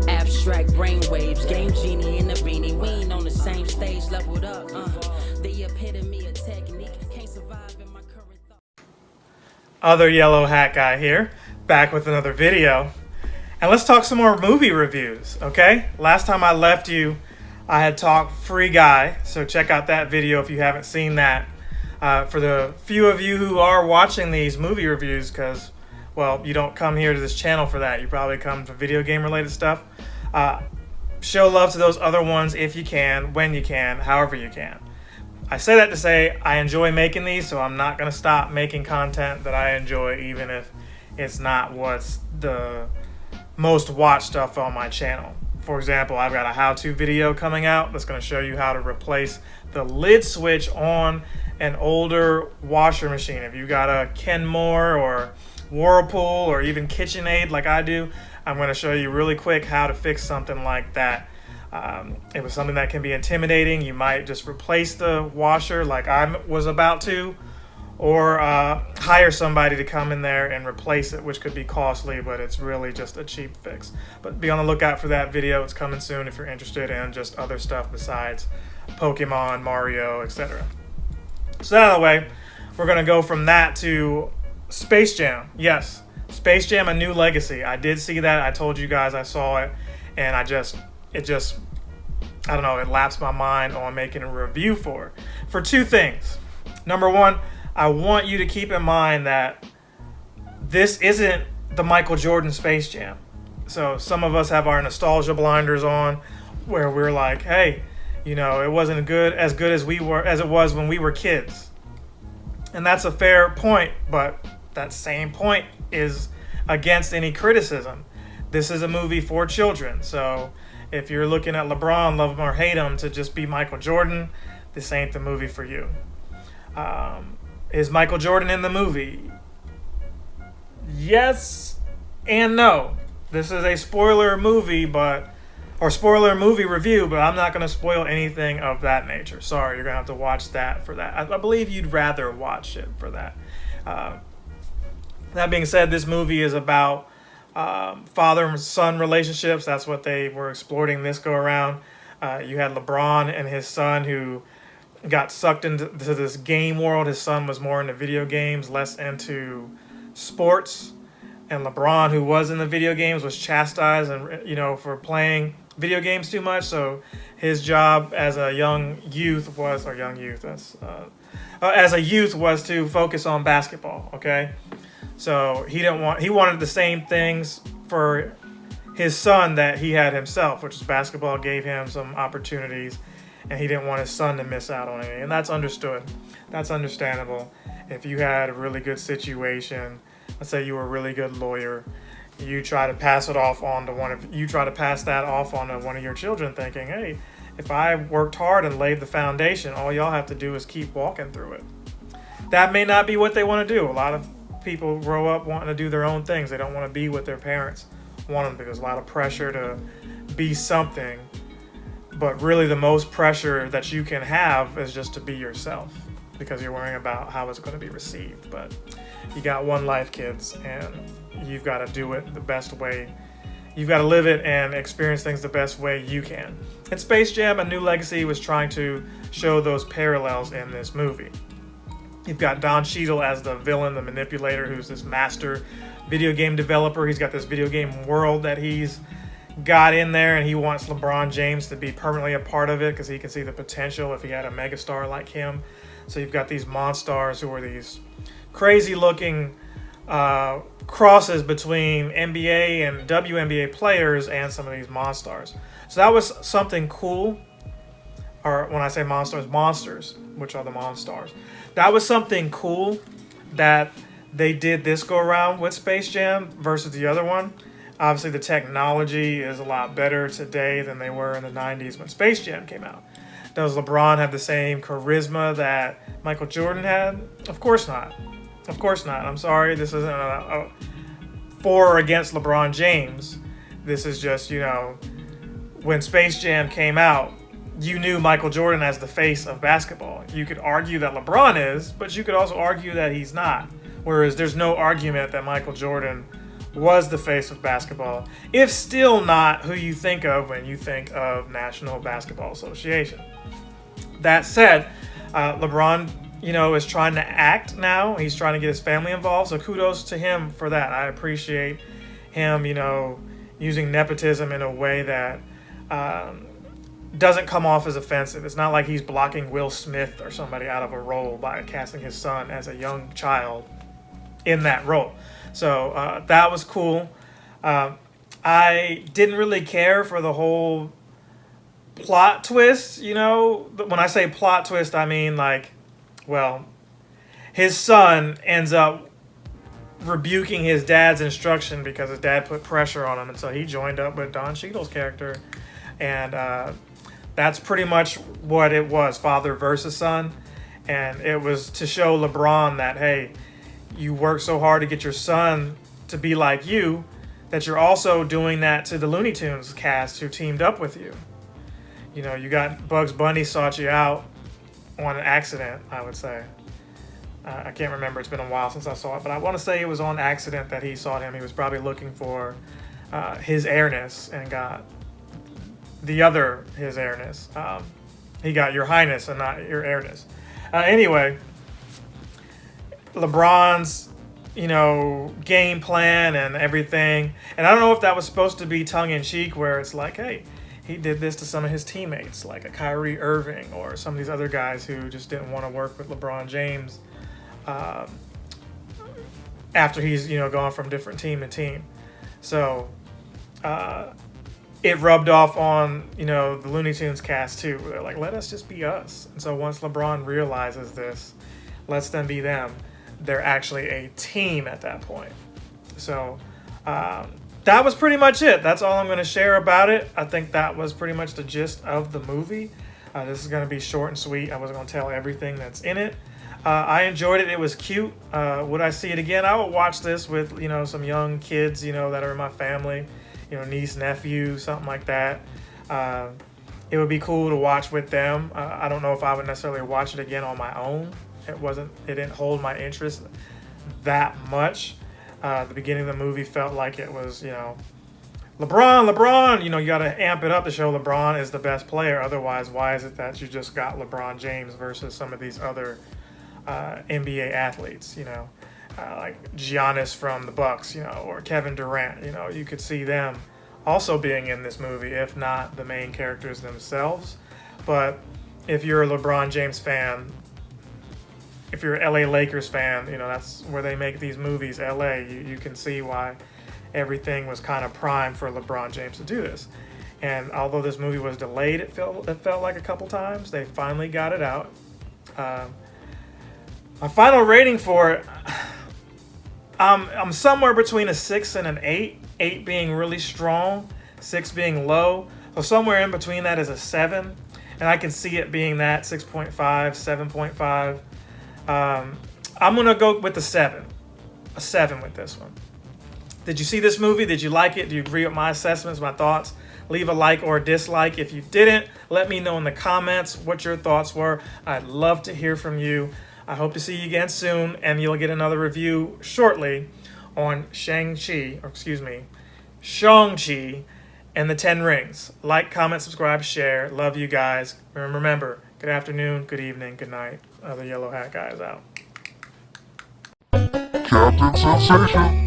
Abstract brainwaves, game genie in the beanie. We ain't on the same stage, leveled up. The epitome of technique, can't survive in my current thought. Other yellow hat guy here, back with another video. And let's talk some more movie reviews, okay? Last time I left you, I had talked Free Guy, so check out that video if you haven't seen that. For the few of you who are watching these movie reviews, because, well, you don't come here to this channel for that. You probably come to video game related stuff. Show love to those other ones if you can, when you can, however you can. I say that to say I enjoy making these, so I'm not going to stop making content that I enjoy, even if it's not what's the most watched stuff on my channel. For example, I've got a how-to video coming out that's going to show you how to replace the lid switch on an older washer machine. If you got a Kenmore or Whirlpool or even KitchenAid like I do, I'm going to show you really quick how to fix something like that. It was something that can be intimidating. You might just replace the washer like I was about to, or hire somebody to come in there and replace it, which could be costly, but it's really just a cheap fix. But be on the lookout for that video. It's coming soon if you're interested in just other stuff besides Pokemon, Mario, etc. So that out of the way, we're going to go from that to Space Jam. Yes, Space Jam: A New Legacy. I did see that. I told you guys I saw it, and I don't know, it lapsed my mind on making a review for two things. Number one, I want you to keep in mind that this isn't the Michael Jordan Space Jam. So some of us have our nostalgia blinders on, where we're like, hey, you know, it wasn't as good as it was when we were kids. And that's a fair point, but that same point is against any criticism. This is a movie for children. So if you're looking at LeBron, love him or hate him, to just be Michael Jordan, this ain't the movie for you. Is Michael Jordan in the movie? Yes and no. This is a spoiler movie review, but I'm not going to spoil anything of that nature. Sorry, you're going to have to watch that for that. I believe you'd rather watch it for that. That being said, this movie is about father and son relationships. That's what they were exploring this go around. You had LeBron and his son who got sucked into this game world. His son was more into video games, less into sports. And LeBron, who was in the video games, was chastised for playing video games too much. So his job as a youth was to focus on basketball. Okay, so he wanted the same things for his son that he had himself, which is basketball gave him some opportunities, and he didn't want his son to miss out on any. And that's understood. That's understandable. If you had a really good situation, let's say you were a really good lawyer, you try to pass that off onto one of your children, thinking, hey, if I worked hard and laid the foundation, all y'all have to do is keep walking through it. That may not be what they want to do. A lot of people grow up wanting to do their own things. They don't want to be what their parents want them to. There's a lot of pressure to be something, but really the most pressure that you can have is just to be yourself, because you're worrying about how it's going to be received. But you got one life, kids, and you've got to do it the best way. You've got to live it and experience things the best way you can. And Space Jam: A New Legacy was trying to show those parallels in this movie. You've got Don Cheadle as the villain, the manipulator, who's this master video game developer. He's got this video game world that he's got in there, and he wants LeBron James to be permanently a part of it because he can see the potential if he had a megastar like him. So you've got these monstars who are these crazy-looking crosses between NBA and WNBA players and some of these monsters. So that was something cool. Or when I say monsters, which are the monstars. That was something cool that they did this go around with Space Jam versus the other one. Obviously, the technology is a lot better today than they were in the 90s when Space Jam came out. Does LeBron have the same charisma that Michael Jordan had? Of course not. Of course not. I'm sorry, this isn't a for or against LeBron James. This is just, when Space Jam came out, you knew Michael Jordan as the face of basketball. You could argue that LeBron is, but you could also argue that he's not. Whereas there's no argument that Michael Jordan was the face of basketball, if still not who you think of when you think of National Basketball Association. That said, LeBron, is trying to act now. He's trying to get his family involved, so kudos to him for that. I appreciate him, using nepotism in a way that doesn't come off as offensive. It's not like he's blocking Will Smith or somebody out of a role by casting his son as a young child in that role. So that was cool. I didn't really care for the whole plot twist, When I say plot twist, I mean his son ends up rebuking his dad's instruction because his dad put pressure on him, and so he joined up with Don Cheadle's character, and that's pretty much what it was, father versus son. And it was to show LeBron that, hey, you work so hard to get your son to be like you that you're also doing that to the Looney Tunes cast who teamed up with you. You got Bugs Bunny sought you out on an accident, I would say. I can't remember. It's been a while since I saw it, but I want to say it was on accident that he sought him. He was probably looking for his airness and got the other his airness. He got your highness and not your airness. Anyway, LeBron's, game plan and everything. And I don't know if that was supposed to be tongue-in-cheek, where it's like, hey, he did this to some of his teammates, like a Kyrie Irving or some of these other guys who just didn't want to work with LeBron James after he's, gone from different team to team. So it rubbed off on, the Looney Tunes cast too. They're like, let us just be us. And so once LeBron realizes this, lets them be them, they're actually a team at that point. So that was pretty much it. That's all I'm going to share about it. I think that was pretty much the gist of the movie. This is going to be short and sweet. I wasn't going to tell everything that's in it. I enjoyed it. It was cute. Would I see it again? I would watch this with, some young kids, that are in my family, niece, nephew, something like that. It would be cool to watch with them. I don't know if I would necessarily watch it again on my own. It didn't hold my interest that much. The beginning of the movie felt like it was, LeBron, you got to amp it up to show LeBron is the best player. Otherwise, why is it that you just got LeBron James versus some of these other NBA athletes, like Giannis from the Bucks, or Kevin Durant, you could see them also being in this movie, if not the main characters themselves. But if you're a LeBron James fan, if you're an LA Lakers fan, that's where they make these movies, LA. You can see why everything was kind of primed for LeBron James to do this. And although this movie was delayed, it felt like a couple times. They finally got it out. My final rating for it, I'm somewhere between a 6 and an 8. 8 being really strong, 6 being low. So somewhere in between that is a 7. And I can see it being that 6.5, 7.5. I'm going to go with the 7. A 7 with this one. Did you see this movie? Did you like it? Do you agree with my assessments, my thoughts? Leave a like or a dislike. If you didn't, let me know in the comments what your thoughts were. I'd love to hear from you. I hope to see you again soon, and you'll get another review shortly on Shang-Chi and the 10 Rings. Like, comment, subscribe, share. Love you guys. And remember, good afternoon, good evening, good night. Other yellow hat guys out. Captain Sensation.